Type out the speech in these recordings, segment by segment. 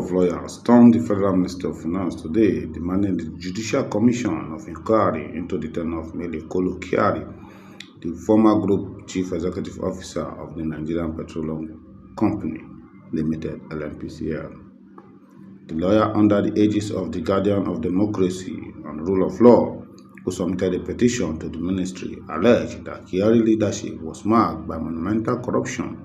of lawyers stormed the Federal Ministry of Finance today, demanding the Judicial Commission of Inquiry into the tenure of Mele Kolo Kyari, the former Group Chief Executive Officer of the Nigerian Petroleum Company Limited (NNPCL). The lawyer under the aegis of the Guardian of Democracy and Rule of Law, who submitted a petition to the ministry, alleged that Kyari leadership was marked by monumental corruption,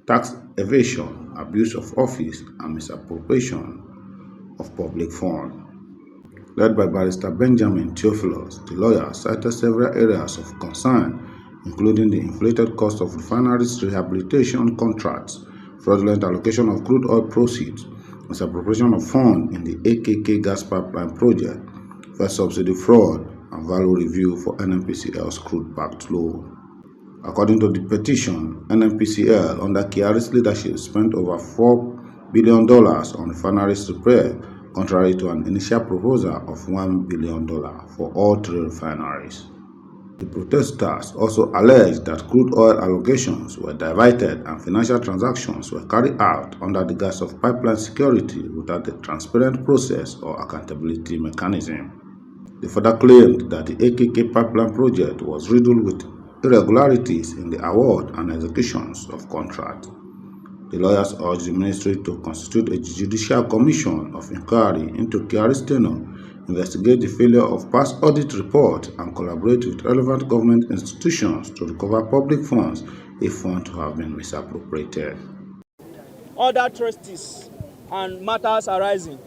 tax evasion, abuse of office, and misappropriation of public funds. Led by Barrister Benjamin Theophilus, the lawyer cited several areas of concern, including the inflated cost of refineries rehabilitation contracts, fraudulent allocation of crude oil proceeds, misappropriation of funds in the AKK Gas Pipeline Project, first subsidy fraud, and value review for NNPCL's crude-backed loan. According to the petition, NNPCL under Kyari's leadership spent over $4 billion on refineries repair, contrary to an initial proposal of $1 billion for all three refineries. The protesters also alleged that crude oil allocations were diverted and financial transactions were carried out under the guise of pipeline security without a transparent process or accountability mechanism. They further claimed that the AKK Pipeline Project was riddled with irregularities in the award and executions of contracts. The lawyers urged the ministry to constitute a judicial commission of inquiry into Kyari's tenure, investigate the failure of past audit reports, and collaborate with relevant government institutions to recover public funds if found to have been misappropriated. Other trustees and matters arising,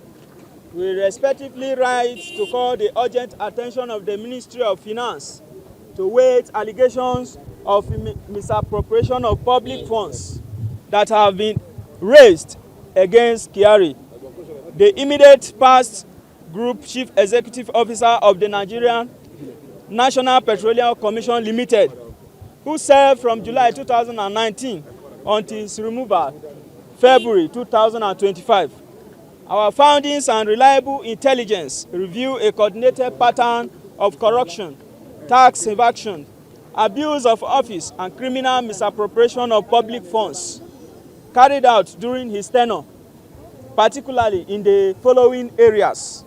we respectively write to call the urgent attention of the Ministry of Finance to weight allegations of misappropriation of public funds that have been raised against Kyari, the immediate past Group Chief Executive Officer of the Nigerian National Petroleum Commission Limited, who served from July 2019 until his removal February 2025. Our findings and reliable intelligence reveal a coordinated pattern of corruption, tax evasion, abuse of office, and criminal misappropriation of public funds carried out during his tenure, particularly in the following areas: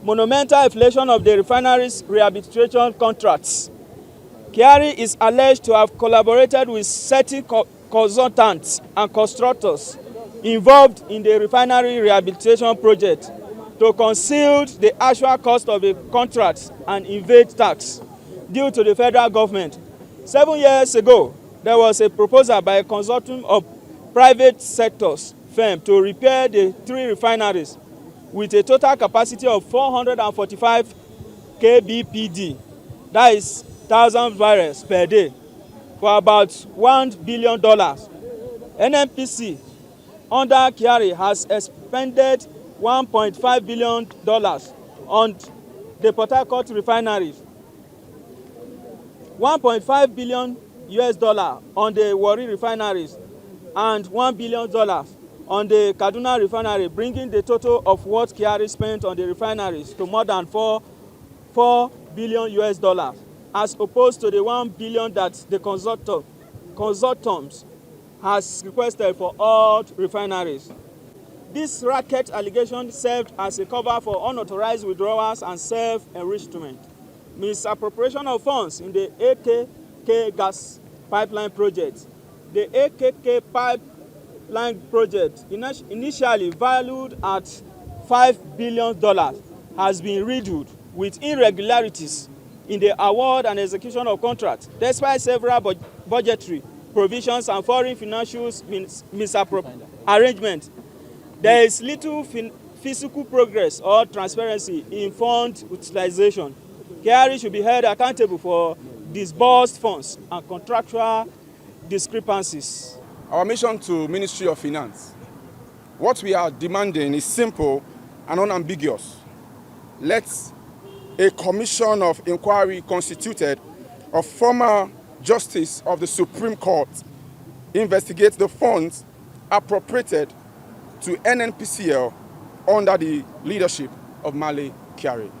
monumental inflation of the refineries rehabilitation contracts. Kyari is alleged to have collaborated with certain consultants and constructors involved in the refinery rehabilitation project to conceal the actual cost of the contracts and evade tax due to the federal government. 7 years ago, there was a proposal by a consortium of private sectors firm to repair the 3 refineries with a total capacity of 445 kbpd, that is 1,000 barrels per day, for about $1 billion. NNPC under Kyari has expended $1.5 billion on the Port Harcourt refineries, $1.5 billion on the Warri refineries, and $1 billion on the Kaduna refinery, bringing the total of what Kyari spent on the refineries to more than $4 billion, as opposed to the $1 billion that the consortium has requested for all refineries. This racket allegation served as a cover for unauthorized withdrawals and self-enrichment, misappropriation of funds in the AKK Gas Pipeline Project. The AKK Pipeline Project, initially valued at $5 billion, has been riddled with irregularities in the award and execution of contracts, despite several budgetary provisions and foreign financial misarrangement. There is little physical progress or transparency in fund utilization. Kyari should be held accountable for disbursed funds and contractual discrepancies. Our mission to Ministry of Finance, what we are demanding is simple and unambiguous. Let a commission of inquiry constituted of former Justice of the Supreme Court investigate the funds appropriated to NNPCL under the leadership of Mele Kyari.